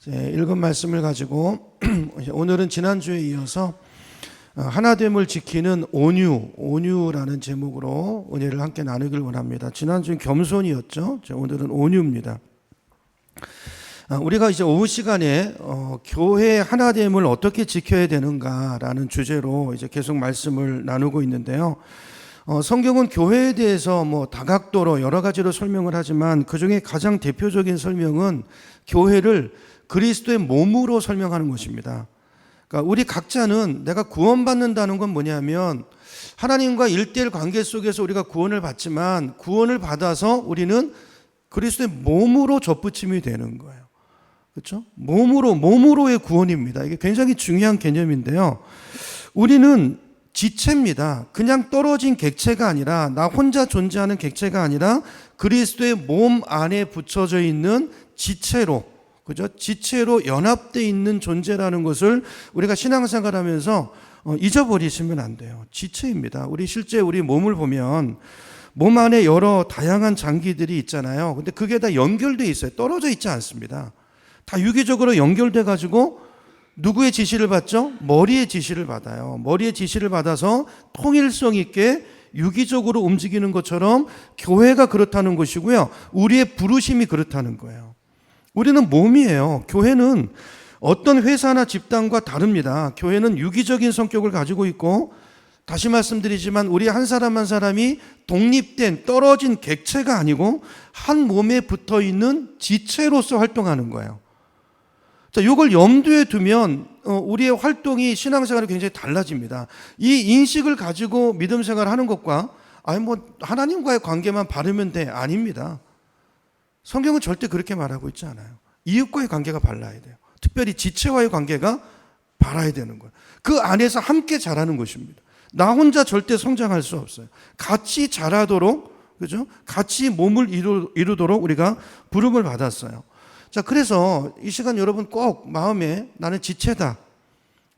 읽은 말씀을 가지고 오늘은 지난주에 이어서 하나됨을 지키는 온유라는 제목으로 은혜를 함께 나누길 원합니다. 지난주는 겸손이었죠. 오늘은 온유입니다. 우리가 이제 오후 시간에 교회의 하나됨을 어떻게 지켜야 되는가라는 주제로 이제 계속 말씀을 나누고 있는데요. 성경은 교회에 대해서 다각도로 여러 가지로 설명을 하지만 그 중에 가장 대표적인 설명은 교회를 그리스도의 몸으로 설명하는 것입니다. 그러니까 우리 각자는 내가 구원받는다는 건 뭐냐면 하나님과 1:1 관계 속에서 우리가 구원을 받지만 구원을 받아서 우리는 그리스도의 몸으로 접붙임이 되는 거예요. 그렇죠? 몸으로의 구원입니다. 이게 굉장히 중요한 개념인데요. 우리는 지체입니다. 그냥 떨어진 객체가 아니라 나 혼자 존재하는 객체가 아니라 그리스도의 몸 안에 붙여져 있는 지체로, 그죠? 지체로 연합되어 있는 존재라는 것을 우리가 신앙생활하면서 잊어버리시면 안 돼요. 지체입니다. 실제 우리 몸을 보면 몸 안에 여러 다양한 장기들이 있잖아요. 근데 그게 다 연결되어 있어요. 떨어져 있지 않습니다. 다 유기적으로 연결돼 가지고 누구의 지시를 받죠? 머리의 지시를 받아요. 머리의 지시를 받아서 통일성 있게 유기적으로 움직이는 것처럼 교회가 그렇다는 것이고요. 우리의 부르심이 그렇다는 거예요. 우리는 몸이에요. 교회는 어떤 회사나 집단과 다릅니다. 교회는 유기적인 성격을 가지고 있고, 다시 말씀드리지만 우리 한 사람 한 사람이 독립된 떨어진 객체가 아니고 한 몸에 붙어 있는 지체로서 활동하는 거예요. 자, 이걸 염두에 두면 우리의 활동이 신앙생활이 굉장히 달라집니다. 이 인식을 가지고 믿음 생활을 하는 것과 하나님과의 관계만 바르면 돼, 아닙니다. 성경은 절대 그렇게 말하고 있지 않아요. 이웃과의 관계가 발라야 돼요. 특별히 지체와의 관계가 발라야 되는 거예요. 그 안에서 함께 자라는 것입니다. 나 혼자 절대 성장할 수 없어요. 같이 자라도록, 그죠? 같이 몸을 이루도록 우리가 부름을 받았어요. 자, 그래서 이 시간 여러분 꼭 마음에 나는 지체다,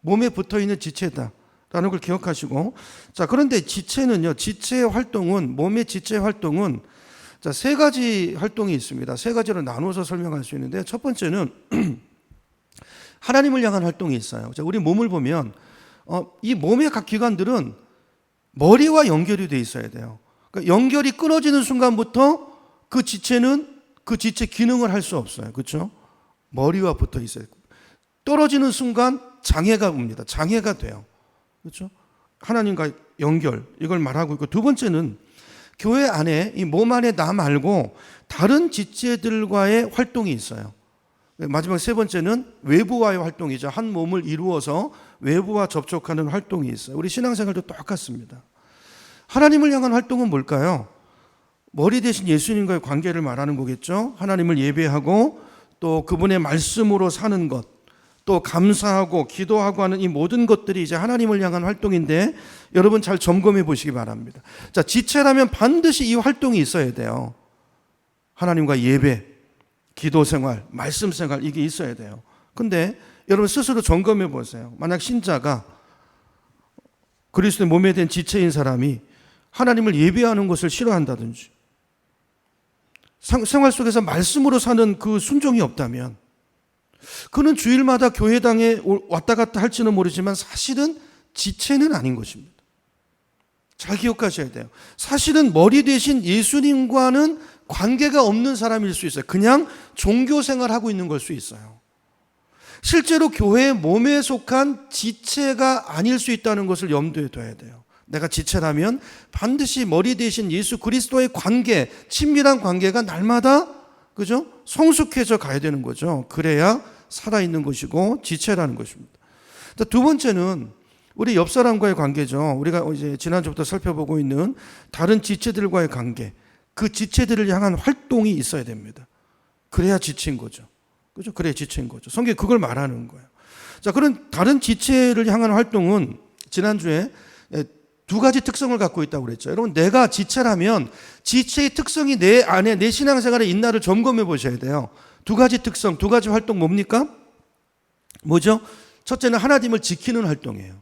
몸에 붙어 있는 지체다 라는 걸 기억하시고, 자, 그런데 지체는요, 지체의 활동은, 몸의 지체의 활동은 자, 세 가지 활동이 있습니다. 세 가지로 나눠서 설명할 수 있는데, 첫 번째는 하나님을 향한 활동이 있어요. 자, 우리 몸을 보면 이 몸의 각 기관들은 머리와 연결이 돼 있어야 돼요. 그러니까 연결이 끊어지는 순간부터 그 지체는 그 지체 기능을 할 수 없어요. 그렇죠? 머리와 붙어 있어요. 떨어지는 순간 장애가 옵니다. 장애가 돼요. 그렇죠? 하나님과 연결, 이걸 말하고 있고, 두 번째는 교회 안에, 이 몸 안에 나 말고 다른 지체들과의 활동이 있어요. 마지막 세 번째는 외부와의 활동이죠. 한 몸을 이루어서 외부와 접촉하는 활동이 있어요. 우리 신앙생활도 똑같습니다. 하나님을 향한 활동은 뭘까요? 머리 대신 예수님과의 관계를 말하는 거겠죠. 하나님을 예배하고 또 그분의 말씀으로 사는 것, 또 감사하고 기도하고 하는 이 모든 것들이 이제 하나님을 향한 활동인데, 여러분 잘 점검해 보시기 바랍니다. 자, 지체라면 반드시 이 활동이 있어야 돼요. 하나님과 예배, 기도 생활, 말씀 생활, 이게 있어야 돼요. 근데 여러분 스스로 점검해 보세요. 만약 신자가 그리스도의 몸에 된 지체인 사람이 하나님을 예배하는 것을 싫어한다든지 생활 속에서 말씀으로 사는 그 순종이 없다면, 그는 주일마다 교회당에 왔다 갔다 할지는 모르지만 사실은 지체는 아닌 것입니다. 잘 기억하셔야 돼요. 사실은 머리 대신 예수님과는 관계가 없는 사람일 수 있어요. 그냥 종교 생활하고 있는 걸 수 있어요. 실제로 교회의 몸에 속한 지체가 아닐 수 있다는 것을 염두에 둬야 돼요. 내가 지체라면 반드시 머리 대신 예수 그리스도의 관계, 친밀한 관계가 날마다, 그죠? 성숙해져 가야 되는 거죠. 그래야 살아있는 것이고 지체라는 것입니다. 두 번째는 우리 옆 사람과의 관계죠. 우리가 이제 지난주부터 살펴보고 있는 다른 지체들과의 관계, 그 지체들을 향한 활동이 있어야 됩니다. 그래야 지체인 거죠. 그죠? 그래야 지체인 거죠. 성경이 그걸 말하는 거예요. 자, 그런 다른 지체를 향한 활동은 지난주에 두 가지 특성을 갖고 있다고 그랬죠. 여러분, 내가 지체라면 지체의 특성이 내 안에, 내 신앙생활에 있나를 점검해 보셔야 돼요. 두 가지 특성, 두 가지 활동 뭡니까? 뭐죠? 첫째는 하나님을 지키는 활동이에요.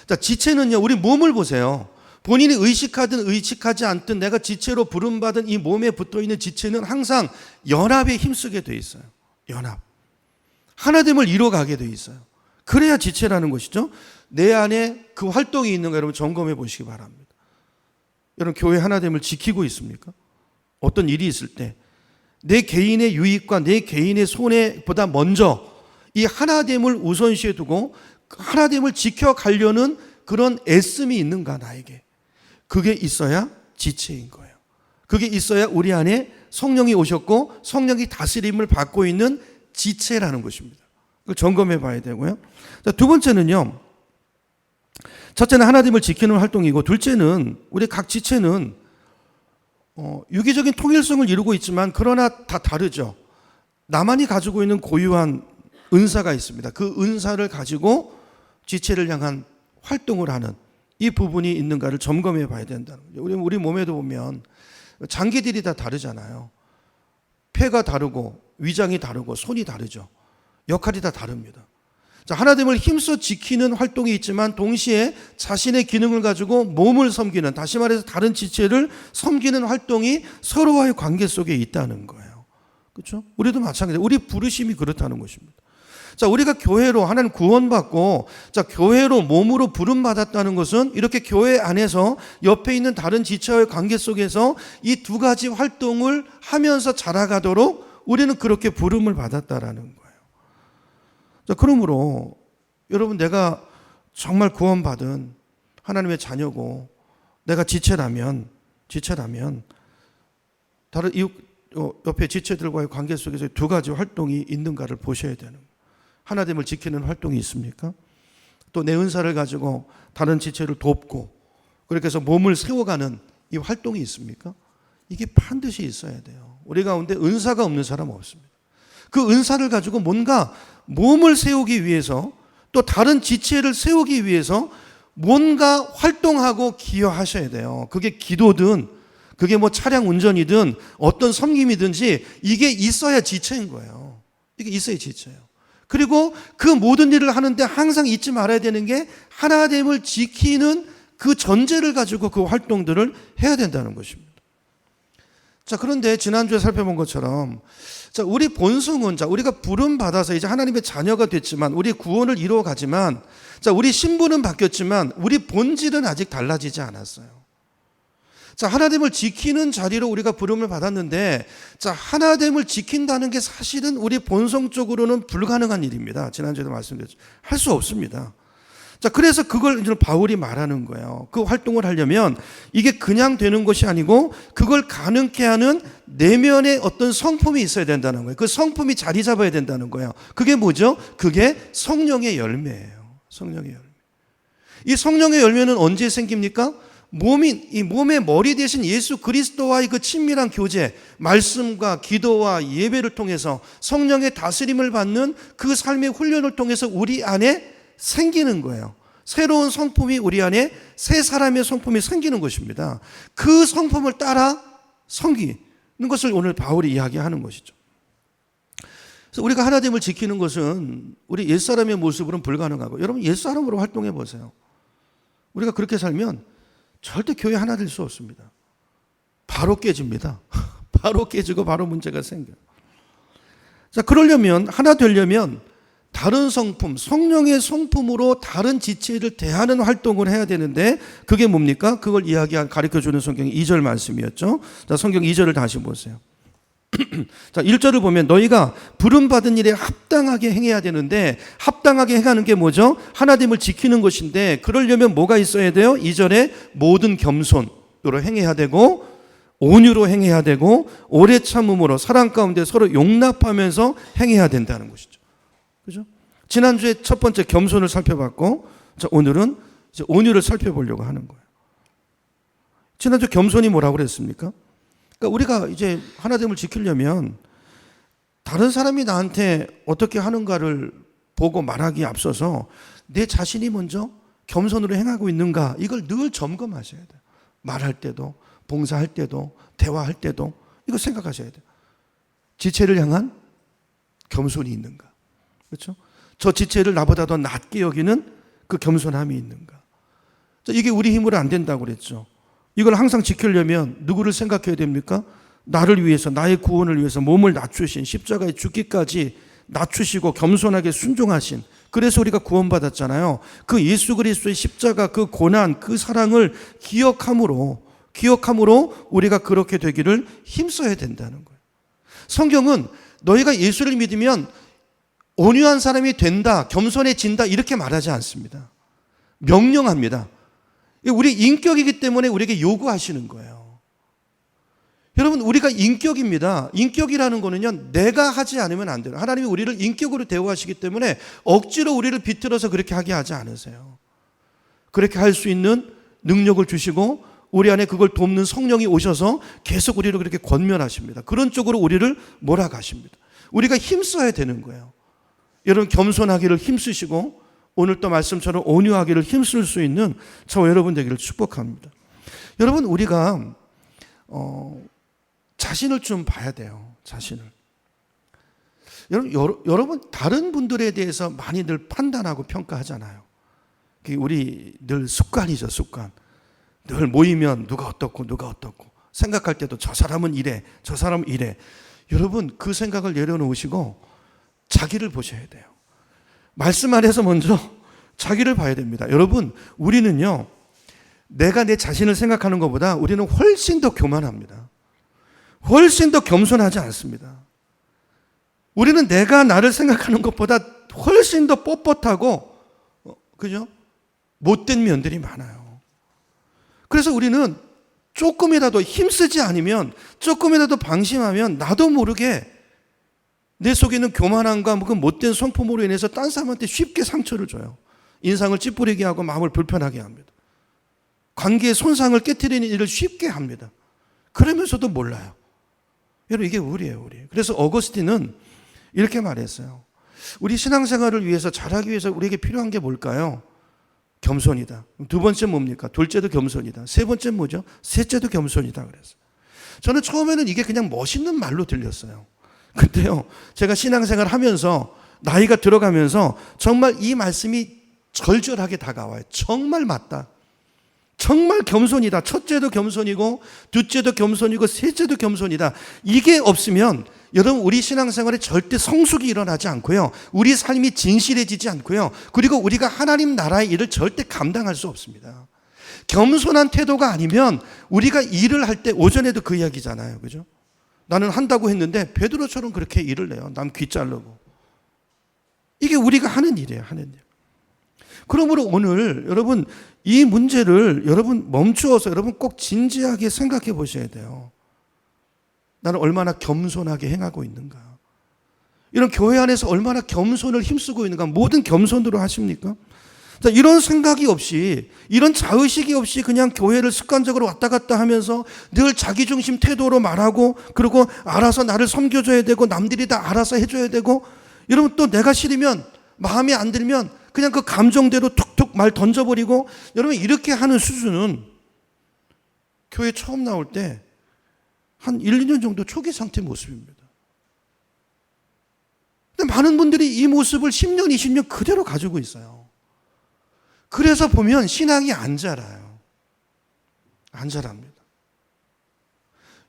자, 지체는요, 우리 몸을 보세요. 본인이 의식하든 의식하지 않든 내가 지체로 부름받은 이 몸에 붙어 있는 지체는 항상 연합에 힘쓰게 돼 있어요. 연합. 하나됨을 이뤄가게 돼 있어요. 그래야 지체라는 것이죠. 내 안에 그 활동이 있는가 여러분 점검해 보시기 바랍니다. 여러분 교회 하나됨을 지키고 있습니까? 어떤 일이 있을 때 내 개인의 유익과 내 개인의 손해보다 먼저 이 하나됨을 우선시해 두고 하나됨을 지켜가려는 그런 애씀이 있는가 나에게. 그게 있어야 지체인 거예요. 그게 있어야 우리 안에 성령이 오셨고 성령이 다스림을 받고 있는 지체라는 것입니다. 그걸 점검해 봐야 되고요. 자, 두 번째는요. 첫째는 하나됨을 지키는 활동이고 둘째는 우리 각 지체는 유기적인 통일성을 이루고 있지만 그러나 다 다르죠. 나만이 가지고 있는 고유한 은사가 있습니다. 그 은사를 가지고 지체를 향한 활동을 하는 이 부분이 있는가를 점검해 봐야 된다는 거죠. 우리 몸에도 보면 장기들이 다 다르잖아요. 폐가 다르고 위장이 다르고 손이 다르죠. 역할이 다 다릅니다. 자, 하나됨을 힘써 지키는 활동이 있지만 동시에 자신의 기능을 가지고 몸을 섬기는, 다시 말해서 다른 지체를 섬기는 활동이 서로와의 관계 속에 있다는 거예요. 그렇죠? 우리도 마찬가지예요. 우리 부르심이 그렇다는 것입니다. 자, 우리가 교회로 하나님 구원받고 자, 교회로 몸으로 부름받았다는 것은 이렇게 교회 안에서 옆에 있는 다른 지체와의 관계 속에서 이 두 가지 활동을 하면서 자라가도록 우리는 그렇게 부름을 받았다라는 거예요. 자, 그러므로 여러분 내가 정말 구원받은 하나님의 자녀고 내가 지체라면 다른 이웃 옆에 지체들과의 관계 속에서 두 가지 활동이 있는가를 보셔야 되는 거예요. 하나됨을 지키는 활동이 있습니까? 또 내 은사를 가지고 다른 지체를 돕고 그렇게 해서 몸을 세워가는 이 활동이 있습니까? 이게 반드시 있어야 돼요. 우리 가운데 은사가 없는 사람은 없습니다. 그 은사를 가지고 뭔가 몸을 세우기 위해서 또 다른 지체를 세우기 위해서 뭔가 활동하고 기여하셔야 돼요. 그게 기도든 그게 뭐 차량 운전이든 어떤 섬김이든지 이게 있어야 지체인 거예요. 이게 있어야 지체예요. 그리고 그 모든 일을 하는데 항상 잊지 말아야 되는 게 하나됨을 지키는 그 전제를 가지고 그 활동들을 해야 된다는 것입니다. 자, 그런데 지난주에 살펴본 것처럼 자, 우리 본성은 자, 우리가 부름받아서 이제 하나님의 자녀가 됐지만 우리 구원을 이루어 가지만 자, 우리 신분은 바뀌었지만 우리 본질은 아직 달라지지 않았어요. 자, 하나됨을 지키는 자리로 우리가 부름을 받았는데 자, 하나됨을 지킨다는 게 사실은 우리 본성적으로는 불가능한 일입니다. 지난주에도 말씀드렸죠. 할 수 없습니다. 자, 그래서 그걸 이제 바울이 말하는 거예요. 그 활동을 하려면 이게 그냥 되는 것이 아니고 그걸 가능케 하는 내면의 어떤 성품이 있어야 된다는 거예요. 그 성품이 자리 잡아야 된다는 거예요. 그게 뭐죠? 그게 성령의 열매예요. 성령의 열매. 이 성령의 열매는 언제 생깁니까? 이 몸의 머리 대신 예수 그리스도와의 그 친밀한 교제, 말씀과 기도와 예배를 통해서 성령의 다스림을 받는 그 삶의 훈련을 통해서 우리 안에 생기는 거예요. 새로운 성품이 우리 안에 새 사람의 성품이 생기는 것입니다. 그 성품을 따라 섬기는 것을 오늘 바울이 이야기하는 것이죠. 그래서 우리가 하나됨을 지키는 것은 우리 옛사람의 모습으로는 불가능하고 여러분 옛사람으로 활동해 보세요. 우리가 그렇게 살면 절대 교회 하나 될 수 없습니다. 바로 깨집니다. 바로 깨지고 바로 문제가 생겨요. 자, 그러려면 하나 되려면 다른 성품, 성령의 성품으로 다른 지체를 대하는 활동을 해야 되는데 그게 뭡니까? 그걸 가르쳐주는 성경이 2절 말씀이었죠. 자, 성경 2절을 다시 보세요. 자, 1절을 보면 너희가 부름받은 일에 합당하게 행해야 되는데 합당하게 행하는 게 뭐죠? 하나됨을 지키는 것인데 그러려면 뭐가 있어야 돼요? 2절에 모든 겸손으로 행해야 되고 온유로 행해야 되고 오래 참음으로 사랑 가운데 서로 용납하면서 행해야 된다는 것이죠. 그죠? 지난주에 첫 번째 겸손을 살펴봤고 자, 오늘은 이제 온유를 살펴보려고 하는 거예요. 지난주 겸손이 뭐라고 그랬습니까? 그러니까 우리가 이제 하나됨을 지키려면 다른 사람이 나한테 어떻게 하는가를 보고 말하기에 앞서서 내 자신이 먼저 겸손으로 행하고 있는가 이걸 늘 점검하셔야 돼요. 말할 때도 봉사할 때도 대화할 때도 이거 생각하셔야 돼요. 지체를 향한 겸손이 있는가. 그렇죠? 저 지체를 나보다 더 낮게 여기는 그 겸손함이 있는가. 이게 우리 힘으로 안 된다고 그랬죠. 이걸 항상 지키려면 누구를 생각해야 됩니까? 나를 위해서 나의 구원을 위해서 몸을 낮추신 십자가에 죽기까지 낮추시고 겸손하게 순종하신, 그래서 우리가 구원받았잖아요. 그 예수 그리스도의 십자가, 그 고난, 그 사랑을 기억함으로 우리가 그렇게 되기를 힘써야 된다는 거예요. 성경은 너희가 예수를 믿으면 온유한 사람이 된다, 겸손해진다 이렇게 말하지 않습니다. 명령합니다. 우리 인격이기 때문에 우리에게 요구하시는 거예요. 여러분, 우리가 인격입니다. 인격이라는 거는요, 내가 하지 않으면 안 돼요. 하나님이 우리를 인격으로 대우하시기 때문에 억지로 우리를 비틀어서 그렇게 하게 하지 않으세요. 그렇게 할 수 있는 능력을 주시고 우리 안에 그걸 돕는 성령이 오셔서 계속 우리를 그렇게 권면하십니다. 그런 쪽으로 우리를 몰아가십니다. 우리가 힘써야 되는 거예요. 여러분, 겸손하기를 힘쓰시고 오늘 또 말씀처럼 온유하기를 힘쓸 수 있는 저와 여러분 되기를 축복합니다. 여러분, 우리가 자신을 좀 봐야 돼요. 자신을. 여러분 다른 분들에 대해서 많이들 판단하고 평가하잖아요. 그게 우리 늘 습관이죠, 습관. 늘 모이면 누가 어떻고 생각할 때도 저 사람은 이래, 저 사람은 이래. 여러분, 그 생각을 내려놓으시고 자기를 보셔야 돼요. 말씀 안에서 먼저 자기를 봐야 됩니다. 여러분, 우리는요, 내가 내 자신을 생각하는 것보다 우리는 훨씬 더 교만합니다. 훨씬 더 겸손하지 않습니다. 우리는 내가 나를 생각하는 것보다 훨씬 더 뻣뻣하고, 그죠? 못된 면들이 많아요. 그래서 우리는 조금이라도 힘쓰지 않으면, 조금이라도 방심하면 나도 모르게 내 속에 있는 교만함과 그 못된 성품으로 인해서 딴 사람한테 쉽게 상처를 줘요. 인상을 찌푸리게 하고 마음을 불편하게 합니다. 관계의 손상을 깨트리는 일을 쉽게 합니다. 그러면서도 몰라요. 여러분, 이게 우리예요. 그래서 어거스틴은 이렇게 말했어요. 우리 신앙생활을 위해서, 잘하기 위해서 우리에게 필요한 게 뭘까요? 겸손이다. 두 번째 뭡니까? 둘째도 겸손이다. 세 번째 뭐죠? 셋째도 겸손이다 그랬어요. 저는 처음에는 이게 그냥 멋있는 말로 들렸어요. 근데요, 제가 신앙생활 하면서 나이가 들어가면서 정말 이 말씀이 절절하게 다가와요. 정말 맞다. 정말 겸손이다. 첫째도 겸손이고 둘째도 겸손이고 셋째도 겸손이다. 이게 없으면 여러분, 우리 신앙생활에 절대 성숙이 일어나지 않고요, 우리 삶이 진실해지지 않고요, 그리고 우리가 하나님 나라의 일을 절대 감당할 수 없습니다. 겸손한 태도가 아니면 우리가 일을 할 때, 오전에도 그 이야기잖아요, 그죠? 나는 한다고 했는데 베드로처럼 그렇게 일을 해요. 남 귀 자르고. 이게 우리가 하는 일이에요, 하는 일. 그러므로 오늘 여러분, 이 문제를 여러분 멈추어서 여러분 꼭 진지하게 생각해 보셔야 돼요. 나는 얼마나 겸손하게 행하고 있는가? 이런 교회 안에서 얼마나 겸손을 힘쓰고 있는가? 모든 겸손으로 하십니까? 자, 이런 생각이 없이, 이런 자의식이 없이 그냥 교회를 습관적으로 왔다 갔다 하면서 늘 자기중심 태도로 말하고, 그리고 알아서 나를 섬겨줘야 되고 남들이 다 알아서 해줘야 되고, 여러분 또 내가 싫으면, 마음에 안 들면 그냥 그 감정대로 툭툭 말 던져버리고, 여러분 이렇게 하는 수준은 교회 처음 나올 때 한 1, 2년 정도 초기 상태 모습입니다. 근데 많은 분들이 이 모습을 10년, 20년 그대로 가지고 있어요. 그래서 보면 신앙이 안 자라요. 안 자랍니다.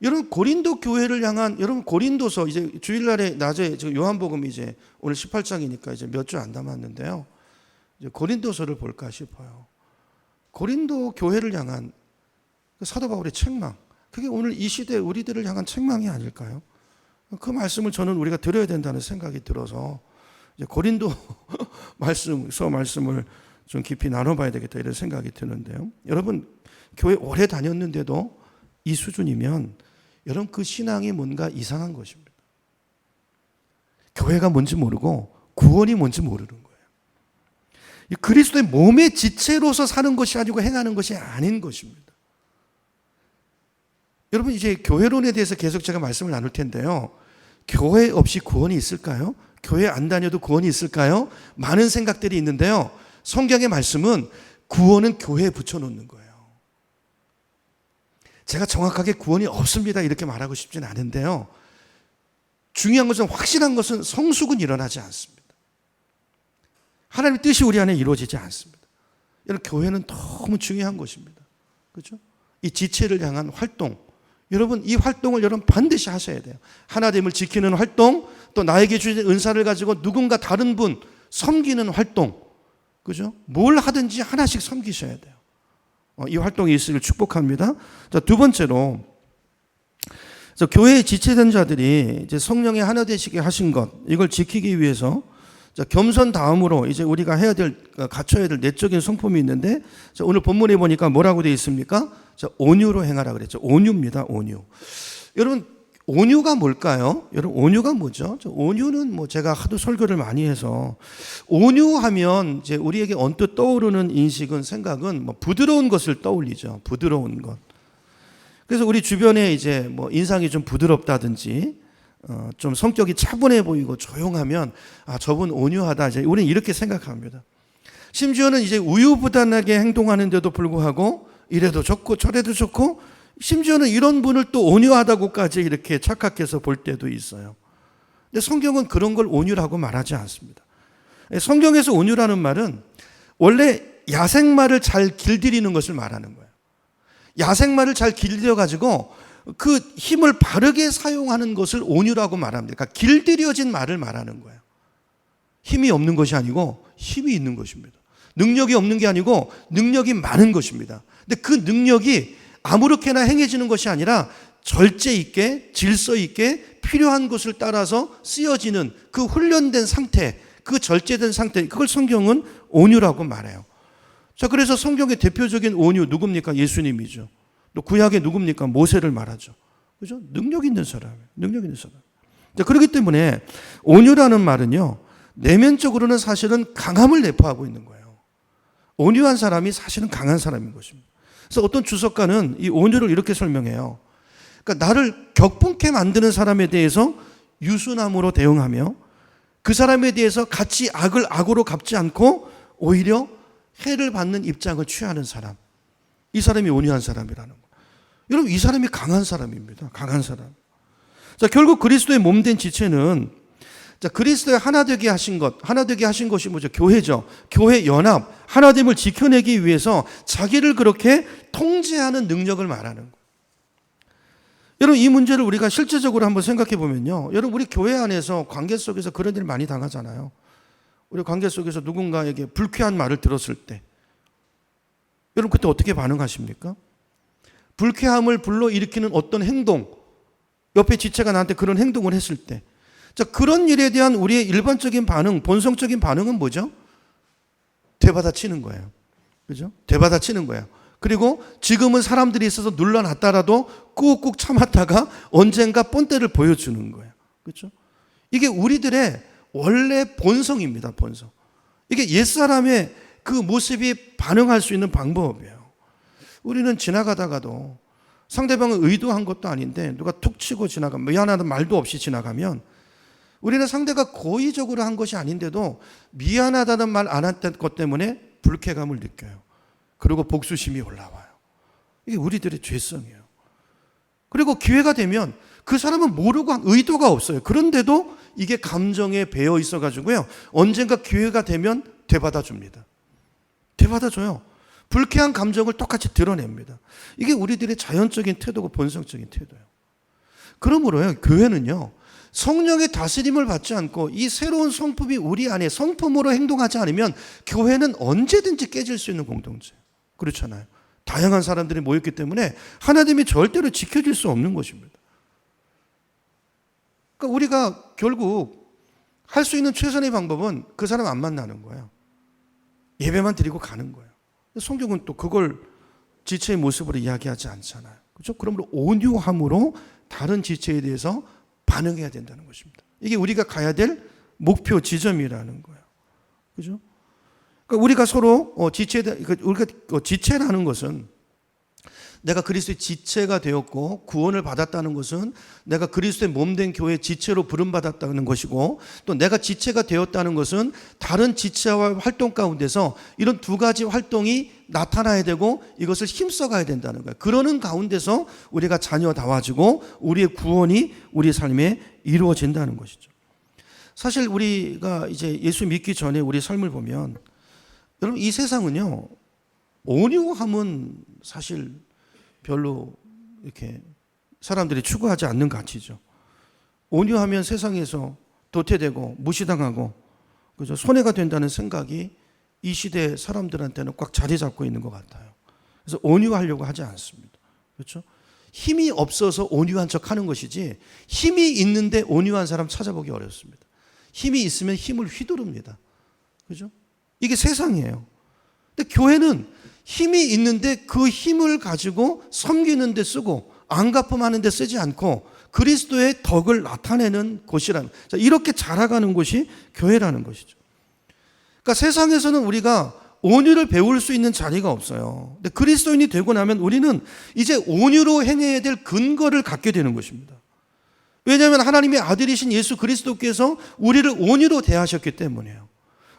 여러분, 고린도 교회를 향한, 여러분 고린도서, 이제 주일날에 낮에 요한복음이 이제 오늘 18장이니까 이제 몇 주 안 남았는데요, 이제 고린도서를 볼까 싶어요. 고린도 교회를 향한 사도 바울의 책망, 그게 오늘 이 시대 우리들을 향한 책망이 아닐까요? 그 말씀을 저는 우리가 들어야 된다는 생각이 들어서 이제 고린도 말씀을 좀 깊이 나눠봐야 되겠다, 이런 생각이 드는데요. 여러분, 교회 오래 다녔는데도 이 수준이면 여러분 그 신앙이 뭔가 이상한 것입니다. 교회가 뭔지 모르고 구원이 뭔지 모르는 거예요. 그리스도의 몸의 지체로서 사는 것이 아니고 행하는 것이 아닌 것입니다. 여러분, 이제 교회론에 대해서 계속 제가 말씀을 나눌 텐데요, 교회 없이 구원이 있을까요? 교회 안 다녀도 구원이 있을까요? 많은 생각들이 있는데요, 성경의 말씀은 구원은 교회에 붙여놓는 거예요. 제가 정확하게 구원이 없습니다 이렇게 말하고 싶진 않은데요, 중요한 것은, 확실한 것은 성숙은 일어나지 않습니다. 하나님의 뜻이 우리 안에 이루어지지 않습니다. 여러분, 교회는 너무 중요한 것입니다. 그렇죠? 이 지체를 향한 활동, 여러분, 이 활동을 여러분 반드시 하셔야 돼요. 하나됨을 지키는 활동, 또 나에게 주신 은사를 가지고 누군가 다른 분 섬기는 활동, 그죠? 뭘 하든지 하나씩 섬기셔야 돼요. 이 활동이 있으길 축복합니다. 자, 두 번째로, 교회의 지체된 자들이 이제 성령의 하나 되시게 하신 것, 이걸 지키기 위해서 겸손 다음으로 이제 우리가 갖춰야 될 내적인 성품이 있는데, 오늘 본문에 보니까 뭐라고 되어 있습니까? 온유로 행하라 그랬죠. 온유입니다. 온유. 여러분, 온유가 뭘까요? 여러분, 온유가 뭐죠? 온유는 제가 하도 설교를 많이 해서, 온유하면 이제 우리에게 언뜻 떠오르는 인식은, 생각은 부드러운 것을 떠올리죠. 부드러운 것. 그래서 우리 주변에 이제 인상이 좀 부드럽다든지, 좀 성격이 차분해 보이고 조용하면, 저분 온유하다. 이제 우리는 이렇게 생각합니다. 심지어는 이제 우유부단하게 행동하는데도 불구하고 이래도 좋고 저래도 좋고, 심지어는 이런 분을 또 온유하다고까지 이렇게 착각해서 볼 때도 있어요. 근데 성경은 그런 걸 온유라고 말하지 않습니다. 성경에서 온유라는 말은 원래 야생마를 잘 길들이는 것을 말하는 거예요. 야생마를 잘 길들여가지고 그 힘을 바르게 사용하는 것을 온유라고 말합니다. 그러니까 길들여진 말을 말하는 거예요. 힘이 없는 것이 아니고 힘이 있는 것입니다. 능력이 없는 게 아니고 능력이 많은 것입니다. 근데 그 능력이 아무렇게나 행해지는 것이 아니라 절제 있게, 질서 있게 필요한 것을 따라서 쓰여지는 그 훈련된 상태, 그 절제된 상태, 그걸 성경은 온유라고 말해요. 자, 그래서 성경의 대표적인 온유 누굽니까? 예수님이죠. 또 구약의 누굽니까? 모세를 말하죠. 그죠? 능력 있는 사람이에요. 능력 있는 사람. 자, 그렇기 때문에 온유라는 말은요, 내면적으로는 사실은 강함을 내포하고 있는 거예요. 온유한 사람이 사실은 강한 사람인 것입니다. 그래서 어떤 주석가는 이 온유를 이렇게 설명해요. 그러니까 나를 격분케 만드는 사람에 대해서 유순함으로 대응하며, 그 사람에 대해서 같이 악을 악으로 갚지 않고 오히려 해를 받는 입장을 취하는 사람, 이 사람이 온유한 사람이라는 거예요. 여러분, 이 사람이 강한 사람입니다. 강한 사람. 자, 결국 그리스도의 몸된 지체는, 그리스도의 하나 되게 하신 것, 하나 되게 하신 것이 뭐죠? 교회죠. 교회 연합, 하나됨을 지켜내기 위해서 자기를 그렇게 통제하는 능력을 말하는 거예요. 여러분, 이 문제를 우리가 실제적으로 한번 생각해 보면요, 여러분, 우리 교회 안에서 관계 속에서 그런 일을 많이 당하잖아요. 우리 관계 속에서 누군가에게 불쾌한 말을 들었을 때, 여러분, 그때 어떻게 반응하십니까? 불쾌함을 불러일으키는 어떤 행동, 옆에 지체가 나한테 그런 행동을 했을 때, 자, 그런 일에 대한 우리의 일반적인 반응, 본성적인 반응은 뭐죠? 되받아치는 거예요. 그죠? 되받아치는 거예요. 그리고 지금은 사람들이 있어서 눌러놨다라도 꾹꾹 참았다가 언젠가 본때를 보여주는 거예요. 그렇죠? 이게 우리들의 원래 본성입니다. 본성. 이게 옛사람의 그 모습이 반응할 수 있는 방법이에요. 우리는 지나가다가도 상대방은 의도한 것도 아닌데 누가 툭 치고 지나가면, 미안하다는 말도 없이 지나가면, 우리는 상대가 고의적으로 한 것이 아닌데도 미안하다는 말 안 했던 것 때문에 불쾌감을 느껴요. 그리고 복수심이 올라와요. 이게 우리들의 죄성이에요. 그리고 기회가 되면 그 사람은 모르고 한 의도가 없어요. 그런데도 이게 감정에 배어 있어가지고요, 언젠가 기회가 되면 되받아줍니다. 되받아줘요. 불쾌한 감정을 똑같이 드러냅니다. 이게 우리들의 자연적인 태도고 본성적인 태도예요. 그러므로요, 교회는요, 성령의 다스림을 받지 않고 이 새로운 성품이 우리 안에 성품으로 행동하지 않으면 교회는 언제든지 깨질 수 있는 공동체예요. 그렇잖아요. 다양한 사람들이 모였기 때문에 하나님이 절대로 지켜질 수 없는 것입니다. 그러니까 우리가 결국 할 수 있는 최선의 방법은 그 사람 안 만나는 거예요. 예배만 드리고 가는 거예요. 성경은 또 그걸 지체의 모습으로 이야기하지 않잖아요. 그렇죠? 그러므로 온유함으로 다른 지체에 대해서 반응해야 된다는 것입니다. 이게 우리가 가야 될 목표 지점이라는 거예요. 그죠? 그러니까 우리가 서로 우리가 지체라는 것은, 내가 그리스도의 지체가 되었고 구원을 받았다는 것은 내가 그리스도의 몸된 교회의 지체로 부름받았다는 것이고, 또 내가 지체가 되었다는 것은 다른 지체와 활동 가운데서 이런 두 가지 활동이 나타나야 되고 이것을 힘써가야 된다는 거예요. 그러는 가운데서 우리가 자녀다워지고 우리의 구원이 우리 삶에 이루어진다는 것이죠. 사실 우리가 이제 예수 믿기 전에 우리 삶을 보면, 여러분, 이 세상은요, 온유함은 사실 별로 이렇게 사람들이 추구하지 않는 가치죠. 온유하면 세상에서 도태되고 무시당하고 그죠? 손해가 된다는 생각이 이 시대 사람들한테는 꽉 자리 잡고 있는 것 같아요. 그래서 온유하려고 하지 않습니다. 그렇죠? 힘이 없어서 온유한 척 하는 것이지 힘이 있는데 온유한 사람 찾아보기 어렵습니다. 힘이 있으면 힘을 휘두릅니다. 그죠? 이게 세상이에요. 근데 교회는 힘이 있는데 그 힘을 가지고 섬기는 데 쓰고 안갚음하는 데 쓰지 않고 그리스도의 덕을 나타내는 곳이라는, 이렇게 자라가는 곳이 교회라는 것이죠. 그러니까 세상에서는 우리가 온유를 배울 수 있는 자리가 없어요. 근데 그리스도인이 되고 나면 우리는 이제 온유로 행해야 될 근거를 갖게 되는 것입니다. 왜냐하면 하나님의 아들이신 예수 그리스도께서 우리를 온유로 대하셨기 때문이에요.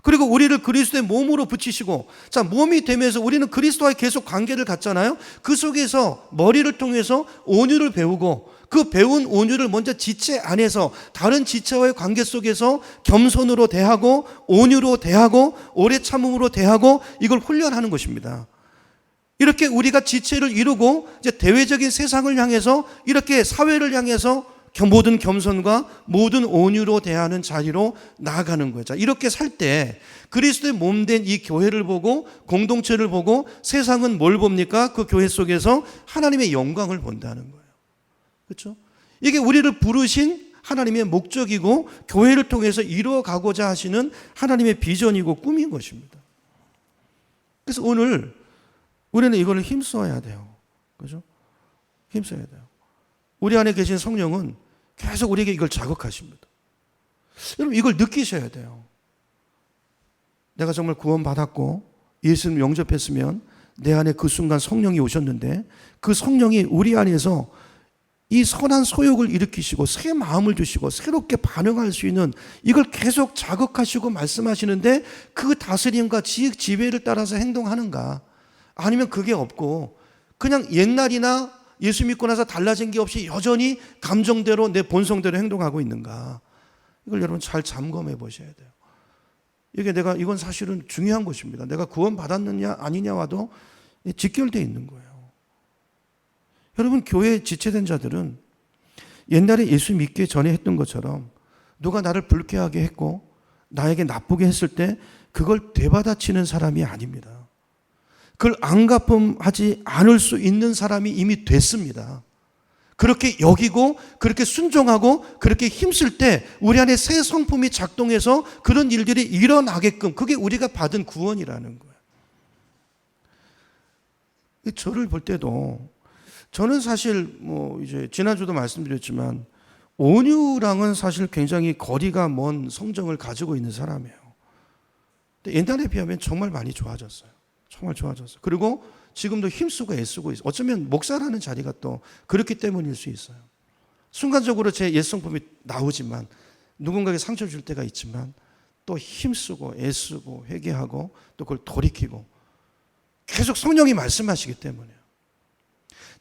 그리고 우리를 그리스도의 몸으로 붙이시고, 자, 몸이 되면서 우리는 그리스도와의 계속 관계를 갖잖아요. 그 속에서 머리를 통해서 온유를 배우고, 그 배운 온유를 먼저 지체 안에서 다른 지체와의 관계 속에서 겸손으로 대하고 온유로 대하고 오래 참음으로 대하고 이걸 훈련하는 것입니다. 이렇게 우리가 지체를 이루고 이제 대외적인 세상을 향해서 이렇게 사회를 향해서 모든 겸손과 모든 온유로 대하는 자리로 나아가는 거죠. 이렇게 살 때 그리스도의 몸된 이 교회를 보고 공동체를 보고 세상은 뭘 봅니까? 그 교회 속에서 하나님의 영광을 본다는 거예요. 그렇죠? 이게 우리를 부르신 하나님의 목적이고 교회를 통해서 이루어가고자 하시는 하나님의 비전이고 꿈인 것입니다. 그래서 오늘 우리는 이걸 힘써야 돼요. 그렇죠? 힘써야 돼요. 우리 안에 계신 성령은 계속 우리에게 이걸 자극하십니다. 여러분 이걸 느끼셔야 돼요. 내가 정말 구원받았고 예수님 영접했으면 내 안에 그 순간 성령이 오셨는데 그 성령이 우리 안에서 이 선한 소욕을 일으키시고 새 마음을 주시고 새롭게 반응할 수 있는 이걸 계속 자극하시고 말씀하시는데 그 다스림과 지혜를 따라서 행동하는가? 아니면 그게 없고 그냥 옛날이나 예수 믿고 나서 달라진 게 없이 여전히 감정대로 내 본성대로 행동하고 있는가? 이걸 여러분 잘 점검해 보셔야 돼요. 이건 사실은 중요한 것입니다. 내가 구원받았느냐 아니냐와도 직결되어 있는 거예요. 여러분 교회에 지체된 자들은 옛날에 예수 믿기 전에 했던 것처럼 누가 나를 불쾌하게 했고 나에게 나쁘게 했을 때 그걸 되받아치는 사람이 아닙니다. 그걸 안갚음하지 않을 수 있는 사람이 이미 됐습니다. 그렇게 여기고 그렇게 순종하고 그렇게 힘쓸 때 우리 안에 새 성품이 작동해서 그런 일들이 일어나게끔 그게 우리가 받은 구원이라는 거예요. 저를 볼 때도 저는 사실 이제 지난주도 말씀드렸지만 온유랑은 사실 굉장히 거리가 먼 성정을 가지고 있는 사람이에요. 근데 옛날에 비하면 정말 많이 좋아졌어요. 정말 좋아졌어요. 그리고 지금도 힘쓰고 애쓰고 있어요. 어쩌면 목사라는 자리가 또 그렇기 때문일 수 있어요. 순간적으로 제 옛 성품이 나오지만 누군가에게 상처 줄 때가 있지만 또 힘쓰고 애쓰고 회개하고 또 그걸 돌이키고 계속 성령이 말씀하시기 때문에요.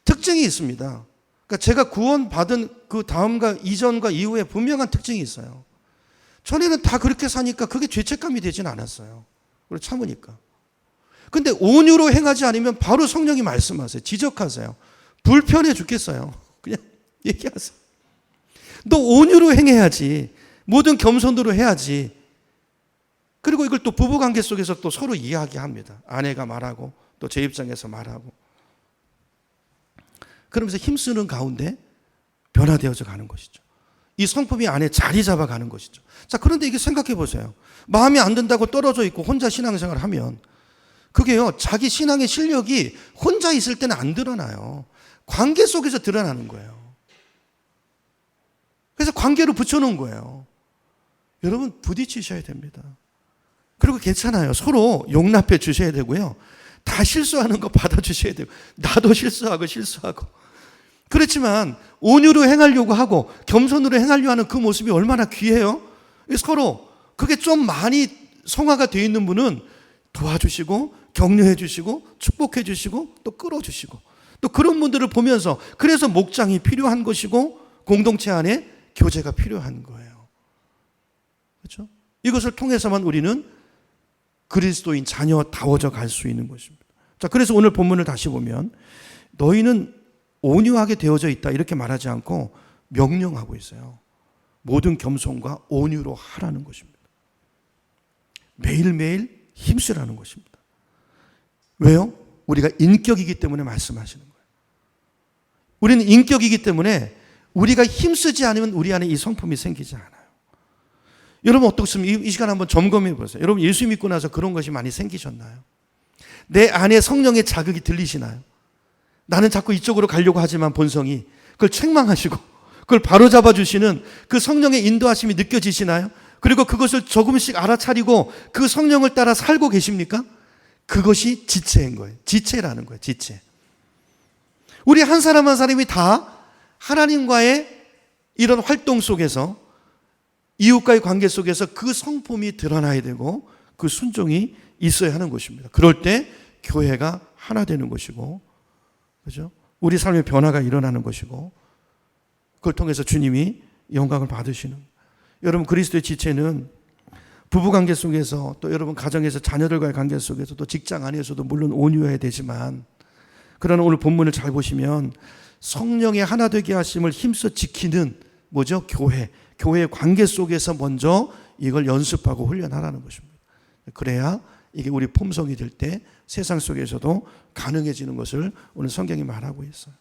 특징이 있습니다. 그러니까 제가 구원받은 그 다음과 이전과 이후에 분명한 특징이 있어요. 전에는 다 그렇게 사니까 그게 죄책감이 되진 않았어요. 그리고 참으니까. 근데 온유로 행하지 않으면 바로 성령이 말씀하세요. 지적하세요. 불편해 죽겠어요. 그냥 얘기하세요. 너 온유로 행해야지. 모든 겸손으로 해야지. 그리고 이걸 또 부부관계 속에서 또 서로 이야기합니다. 아내가 말하고 또 제 입장에서 말하고. 그러면서 힘쓰는 가운데 변화되어져 가는 것이죠. 이 성품이 안에 자리 잡아가는 것이죠. 자, 그런데 이게 생각해 보세요. 마음에 안 든다고 떨어져 있고 혼자 신앙생활을 하면 그게요, 자기 신앙의 실력이 혼자 있을 때는 안 드러나요. 관계 속에서 드러나는 거예요. 그래서 관계로 붙여놓은 거예요. 여러분 부딪히셔야 됩니다. 그리고 괜찮아요. 서로 용납해 주셔야 되고요. 다 실수하는 거 받아주셔야 돼요. 나도 실수하고. 그렇지만 온유로 행하려고 하고 겸손으로 행하려고 하는 그 모습이 얼마나 귀해요. 서로 그게 좀 많이 성화가 되어 있는 분은 도와주시고 격려해 주시고 축복해 주시고 또 끌어주시고 또 그런 분들을 보면서 그래서 목장이 필요한 것이고 공동체 안에 교제가 필요한 거예요. 그렇죠? 이것을 통해서만 우리는 그리스도인 자녀다워져 갈 수 있는 것입니다. 자, 그래서 오늘 본문을 다시 보면 너희는 온유하게 되어져 있다 이렇게 말하지 않고 명령하고 있어요. 모든 겸손과 온유로 하라는 것입니다. 매일매일 힘쓰라는 것입니다. 왜요? 우리가 인격이기 때문에 말씀하시는 거예요. 우리는 인격이기 때문에 우리가 힘쓰지 않으면 우리 안에 이 성품이 생기지 않아요. 여러분 어떻습니까? 이 시간 한번 점검해 보세요. 여러분 예수 믿고 나서 그런 것이 많이 생기셨나요? 내 안에 성령의 자극이 들리시나요? 나는 자꾸 이쪽으로 가려고 하지만 본성이 그걸 책망하시고 그걸 바로잡아 주시는 그 성령의 인도하심이 느껴지시나요? 그리고 그것을 조금씩 알아차리고 그 성령을 따라 살고 계십니까? 그것이 지체인 거예요. 지체라는 거예요. 지체. 우리 한 사람 한 사람이 다 하나님과의 이런 활동 속에서 이웃과의 관계 속에서 그 성품이 드러나야 되고 그 순종이 있어야 하는 것입니다. 그럴 때 교회가 하나 되는 것이고, 그죠? 우리 삶의 변화가 일어나는 것이고, 그걸 통해서 주님이 영광을 받으시는. 여러분 그리스도의 지체는 부부관계 속에서 또 여러분 가정에서 자녀들과의 관계 속에서 또 직장 안에서도 물론 온유해야 되지만, 그러나 오늘 본문을 잘 보시면 성령의 하나 되게 하심을 힘써 지키는 뭐죠? 교회의 관계 속에서 먼저 이걸 연습하고 훈련하라는 것입니다. 그래야 이게 우리 품성이 될 때 세상 속에서도 가능해지는 것을 오늘 성경이 말하고 있어요.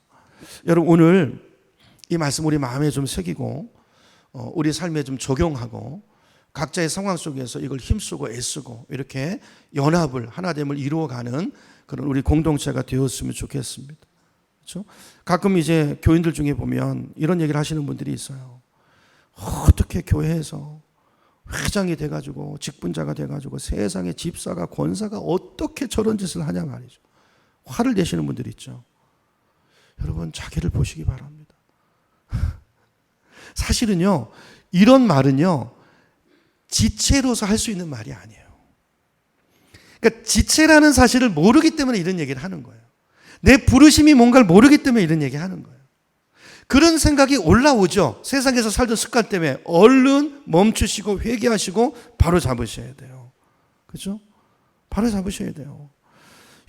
여러분 오늘 이 말씀 우리 마음에 좀 새기고 우리 삶에 좀 적용하고 각자의 상황 속에서 이걸 힘쓰고 애쓰고 이렇게 연합을 하나됨을 이루어가는 그런 우리 공동체가 되었으면 좋겠습니다. 그렇죠? 가끔 이제 교인들 중에 보면 이런 얘기를 하시는 분들이 있어요. 어떻게 교회에서 회장이 돼가지고 직분자가 돼가지고 세상에 집사가 권사가 어떻게 저런 짓을 하냐 말이죠. 화를 내시는 분들이 있죠. 여러분 자기를 보시기 바랍니다. 사실은요 이런 말은요 지체로서 할 수 있는 말이 아니에요. 그러니까 지체라는 사실을 모르기 때문에 이런 얘기를 하는 거예요. 내 부르심이 뭔가를 모르기 때문에 이런 얘기 하는 거예요. 그런 생각이 올라오죠. 세상에서 살던 습관 때문에 얼른 멈추시고 회개하시고 바로 잡으셔야 돼요. 그렇죠? 바로 잡으셔야 돼요.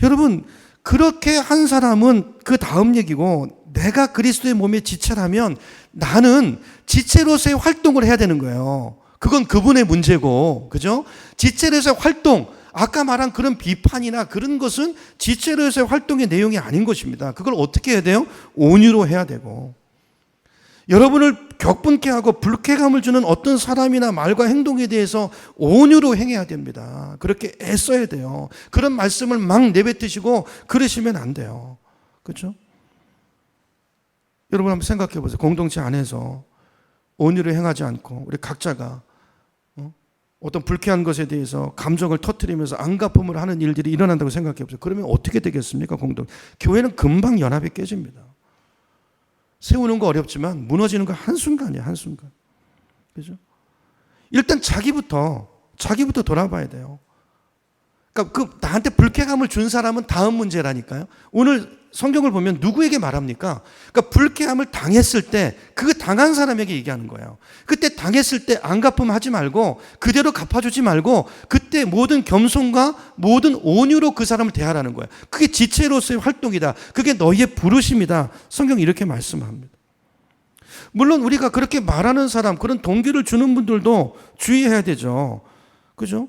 여러분 그렇게 한 사람은 그 다음 얘기고, 내가 그리스도의 몸의 지체라면 나는 지체로서의 활동을 해야 되는 거예요. 그건 그분의 문제고, 그죠? 지체로서의 활동, 아까 말한 그런 비판이나 그런 것은 지체로서의 활동의 내용이 아닌 것입니다. 그걸 어떻게 해야 돼요? 온유로 해야 되고, 여러분을 격분케 하고 불쾌감을 주는 어떤 사람이나 말과 행동에 대해서 온유로 행해야 됩니다. 그렇게 애써야 돼요. 그런 말씀을 막 내뱉으시고 그러시면 안 돼요. 그렇죠? 여러분 한번 생각해 보세요. 공동체 안에서 온유로 행하지 않고 우리 각자가 어떤 불쾌한 것에 대해서 감정을 터뜨리면서 안갚음을 하는 일들이 일어난다고 생각해 보세요. 그러면 어떻게 되겠습니까? 교회는 금방 연합이 깨집니다. 세우는 거 어렵지만 무너지는 거 한순간이에요. 한순간. 그죠? 일단 자기부터 돌아봐야 돼요. 그러니까 나한테 불쾌감을 준 사람은 다음 문제라니까요. 오늘 성경을 보면 누구에게 말합니까? 그러니까 불쾌함을 당했을 때 그 당한 사람에게 얘기하는 거예요. 그때 당했을 때 안갚음하지 말고 그대로 갚아주지 말고 그때 모든 겸손과 모든 온유로 그 사람을 대하라는 거예요. 그게 지체로서의 활동이다. 그게 너희의 부르심이다. 성경이 이렇게 말씀합니다. 물론 우리가 그렇게 말하는 사람, 그런 동기를 주는 분들도 주의해야 되죠. 그죠?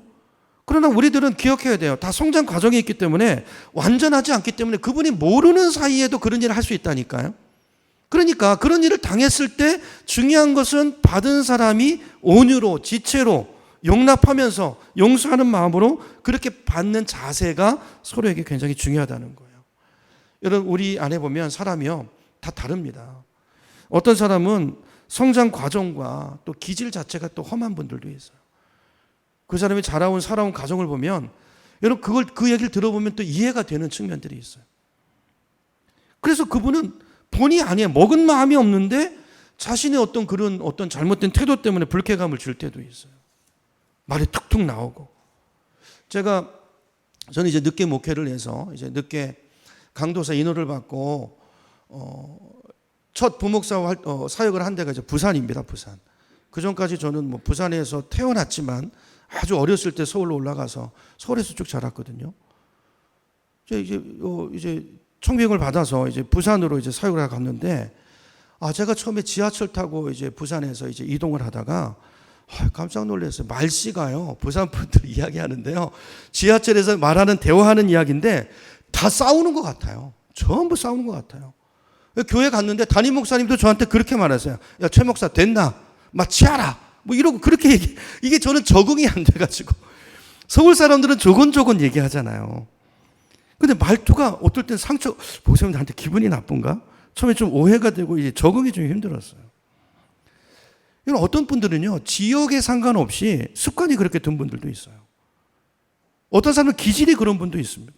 그러나 우리들은 기억해야 돼요. 다 성장 과정이 있기 때문에 완전하지 않기 때문에 그분이 모르는 사이에도 그런 일을 할 수 있다니까요. 그러니까 그런 일을 당했을 때 중요한 것은 받은 사람이 온유로 지체로 용납하면서 용서하는 마음으로 그렇게 받는 자세가 서로에게 굉장히 중요하다는 거예요. 여러분 우리 안에 보면 사람이요 다 다릅니다. 어떤 사람은 성장 과정과 또 기질 자체가 또 험한 분들도 있어요. 그 사람이 자라온 살아온 가정을 보면 여러분 그 얘기를 들어보면 또 이해가 되는 측면들이 있어요. 그래서 그분은 본의 아니에요. 먹은 마음이 없는데 자신의 어떤 잘못된 태도 때문에 불쾌감을 줄 때도 있어요. 말이 툭툭 나오고. 저는 이제 늦게 목회를 해서 이제 늦게 강도사 인호를 받고 첫 부목사 사역을 한 데가 이제 부산입니다. 부산. 그 전까지 저는 뭐 부산에서 태어났지만 아주 어렸을 때 서울로 올라가서 서울에서 쭉 자랐거든요. 이제 청빙을 받아서 이제 부산으로 이제 사역을 갔는데, 제가 처음에 지하철 타고 이제 부산에서 이제 이동을 하다가 깜짝 놀랐어요. 말씨가요, 부산 분들 이야기하는데요, 지하철에서 말하는 대화하는 이야기인데 다 싸우는 것 같아요. 전부 싸우는 것 같아요. 교회 갔는데 담임 목사님도 저한테 그렇게 말하세요. 야, 최 목사 됐나? 마치하라. 뭐 이러고 그렇게 이게 저는 적응이 안 돼가지고. 서울 사람들은 조곤조곤 얘기하잖아요. 근데 말투가 어떨 땐 상처, 목사님 나한테 기분이 나쁜가? 처음에 좀 오해가 되고 이제 적응이 좀 힘들었어요. 이런 어떤 분들은요, 지역에 상관없이 습관이 그렇게 든 분들도 있어요. 어떤 사람은 기질이 그런 분도 있습니다.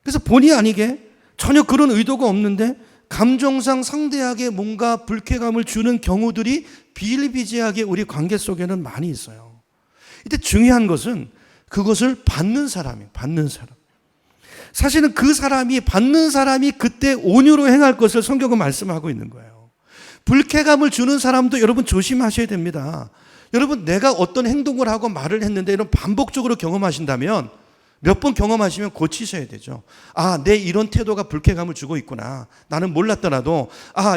그래서 본의 아니게 전혀 그런 의도가 없는데 감정상 상대에게 뭔가 불쾌감을 주는 경우들이 비일비재하게 우리 관계 속에는 많이 있어요. 이때 중요한 것은 그것을 받는 사람이에요. 받는 사람. 사실은 그 사람이, 받는 사람이 그때 온유로 행할 것을 성경은 말씀하고 있는 거예요. 불쾌감을 주는 사람도 여러분 조심하셔야 됩니다. 여러분, 내가 어떤 행동을 하고 말을 했는데 이런 반복적으로 경험하신다면 몇 번 경험하시면 고치셔야 되죠. 내 이런 태도가 불쾌감을 주고 있구나. 나는 몰랐더라도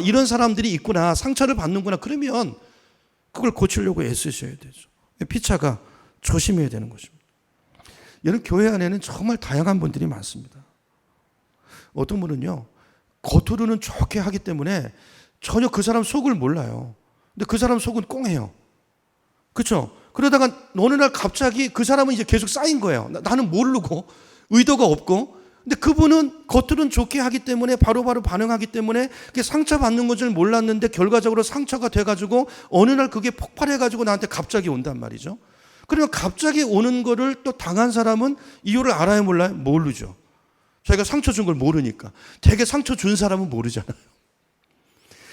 이런 사람들이 있구나. 상처를 받는구나. 그러면 그걸 고치려고 애쓰셔야 되죠. 피차가 조심해야 되는 것입니다. 여러분, 교회 안에는 정말 다양한 분들이 많습니다. 어떤 분은요, 겉으로는 좋게 하기 때문에 전혀 그 사람 속을 몰라요. 근데 그 사람 속은 꽁해요. 그렇죠? 그러다가 어느 날 갑자기 그 사람은 이제 계속 쌓인 거예요. 나는 모르고 의도가 없고, 근데 그분은 겉으로는 좋게 하기 때문에 바로바로 반응하기 때문에 그게 상처받는 것을 몰랐는데 결과적으로 상처가 돼가지고 어느 날 그게 폭발해가지고 나한테 갑자기 온단 말이죠. 그러면 갑자기 오는 거를 또 당한 사람은 이유를 알아야 몰라요? 모르죠. 자기가 상처 준 걸 모르니까. 되게 상처 준 사람은 모르잖아요.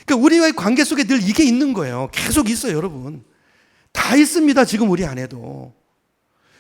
그러니까 우리와의 관계 속에 늘 이게 있는 거예요. 계속 있어요, 여러분. 다 있습니다, 지금 우리 안에도.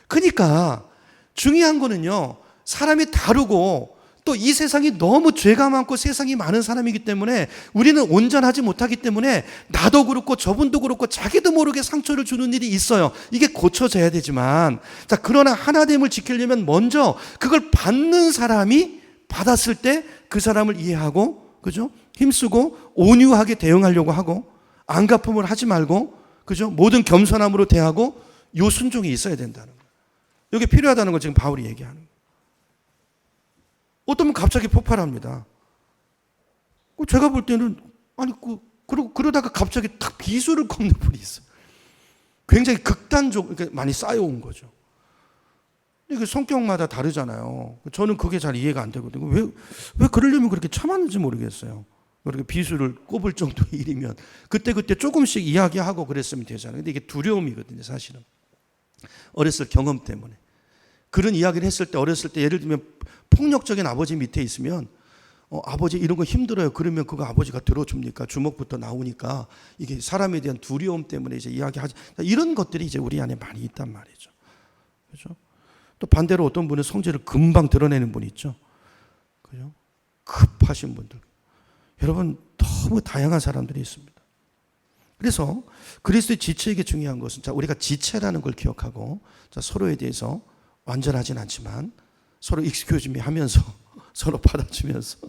그러니까 중요한 거는요, 사람이 다르고 또 이 세상이 너무 죄가 많고 세상이 많은 사람이기 때문에 우리는 온전하지 못하기 때문에 나도 그렇고 저분도 그렇고 자기도 모르게 상처를 주는 일이 있어요. 이게 고쳐져야 되지만, 그러나 하나됨을 지키려면 먼저 그걸 받는 사람이 받았을 때 그 사람을 이해하고, 그죠? 힘쓰고 온유하게 대응하려고 하고, 안갚음을 하지 말고, 그죠? 모든 겸손함으로 대하고 요 순종이 있어야 된다는 거예요. 이게 필요하다는 걸 지금 바울이 얘기하는 거예요. 어떤 분 갑자기 폭발합니다. 제가 볼 때는 그러다가 갑자기 탁 비수를 꺾는 분이 있어요. 굉장히 극단적으로 많이 쌓여온 거죠. 이게 성격마다 다르잖아요. 저는 그게 잘 이해가 안 되거든요. 왜 그러려면 그렇게 참았는지 모르겠어요. 그렇게 비수를 꼽을 정도의 일이면 그때 조금씩 이야기하고 그랬으면 되잖아요. 근데 이게 두려움이거든요, 사실은. 어렸을 경험 때문에. 그런 이야기를 했을 때, 어렸을 때 예를 들면 폭력적인 아버지 밑에 있으면 아버지 이런 거 힘들어요. 그러면 그거 아버지가 들어줍니까? 주먹부터 나오니까 이게 사람에 대한 두려움 때문에 이제 이야기하지. 이런 것들이 이제 우리 안에 많이 있단 말이죠. 그렇죠? 또 반대로 어떤 분은 성질을 금방 드러내는 분이 있죠. 그죠? 급하신 분들. 여러분, 너무 다양한 사람들이 있습니다. 그래서 그리스도의 지체에게 중요한 것은, 우리가 지체라는 걸 기억하고, 서로에 대해서 완전하진 않지만 서로 익스큐즈미 하면서 서로 받아주면서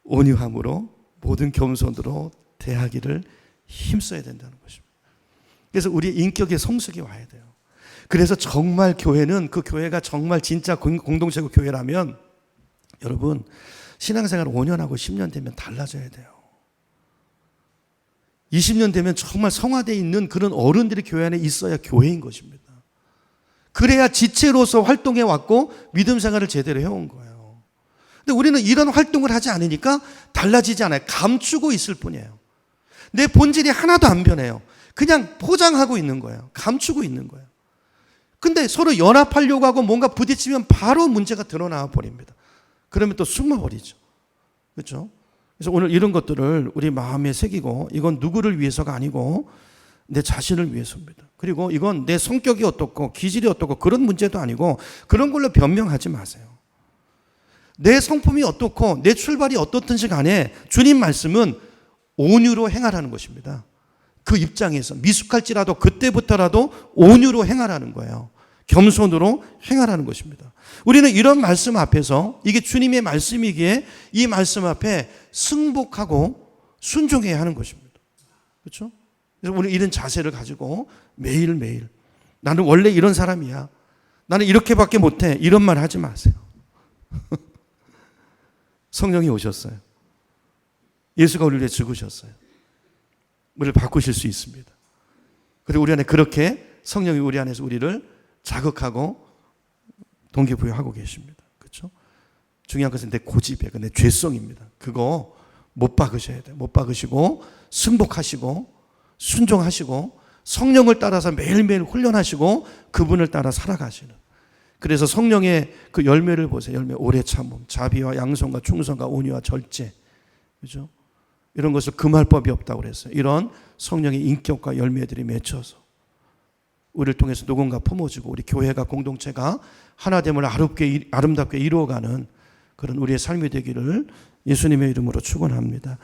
온유함으로 모든 겸손으로 대하기를 힘써야 된다는 것입니다. 그래서 우리 인격의 성숙이 와야 돼요. 그래서 정말 교회는, 그 교회가 정말 진짜 공동체고 교회라면 여러분, 신앙생활 5년 하고 10년 되면 달라져야 돼요. 20년 되면 정말 성화되어 있는 그런 어른들이 교회 안에 있어야 교회인 것입니다. 그래야 지체로서 활동해 왔고 믿음 생활을 제대로 해온 거예요. 근데 우리는 이런 활동을 하지 않으니까 달라지지 않아요. 감추고 있을 뿐이에요. 내 본질이 하나도 안 변해요. 그냥 포장하고 있는 거예요. 감추고 있는 거예요. 근데 서로 연합하려고 하고 뭔가 부딪히면 바로 문제가 드러나 버립니다. 그러면 또 숨어버리죠. 그렇죠? 그래서 오늘 이런 것들을 우리 마음에 새기고, 이건 누구를 위해서가 아니고 내 자신을 위해서입니다. 그리고 이건 내 성격이 어떻고 기질이 어떻고 그런 문제도 아니고 그런 걸로 변명하지 마세요. 내 성품이 어떻고 내 출발이 어떻든지 간에 주님 말씀은 온유로 행하라는 것입니다. 그 입장에서 미숙할지라도 그때부터라도 온유로 행하라는 거예요. 겸손으로 행하라는 것입니다. 우리는 이런 말씀 앞에서, 이게 주님의 말씀이기에 이 말씀 앞에 승복하고 순종해야 하는 것입니다. 그렇죠? 그래서 우리 이런 자세를 가지고 매일매일 나는 원래 이런 사람이야, 나는 이렇게밖에 못해, 이런 말 하지 마세요. 성령이 오셨어요. 예수가 우리를 위해 죽으셨어요. 우리를 바꾸실 수 있습니다. 그리고 우리 안에 그렇게 성령이 우리 안에서 우리를 자극하고 동기부여하고 계십니다. 그렇죠? 중요한 것은 내 고집이에요. 내 죄성입니다. 그거 못 박으셔야 돼요. 못 박으시고 승복하시고 순종하시고 성령을 따라서 매일매일 훈련하시고 그분을 따라 살아가시는. 그래서 성령의 그 열매를 보세요. 열매, 오래 참음, 자비와 양성과 충성과 온유와 절제. 그죠? 이런 것을 금할 법이 없다고 그랬어요. 이런 성령의 인격과 열매들이 맺혀서 우리를 통해서 누군가 품어주고 우리 교회가, 공동체가 하나됨을 아름답게 이루어가는 그런 우리의 삶이 되기를 예수님의 이름으로 축원합니다.